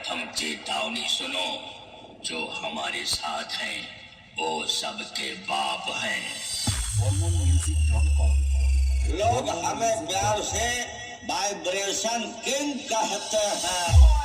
प्रथम चेतावनी सुनो, जो हमारे साथ हैं वो सबके बाप हैं। लोग हमें प्यार से वाइब्रेशन किंग कहते हैं।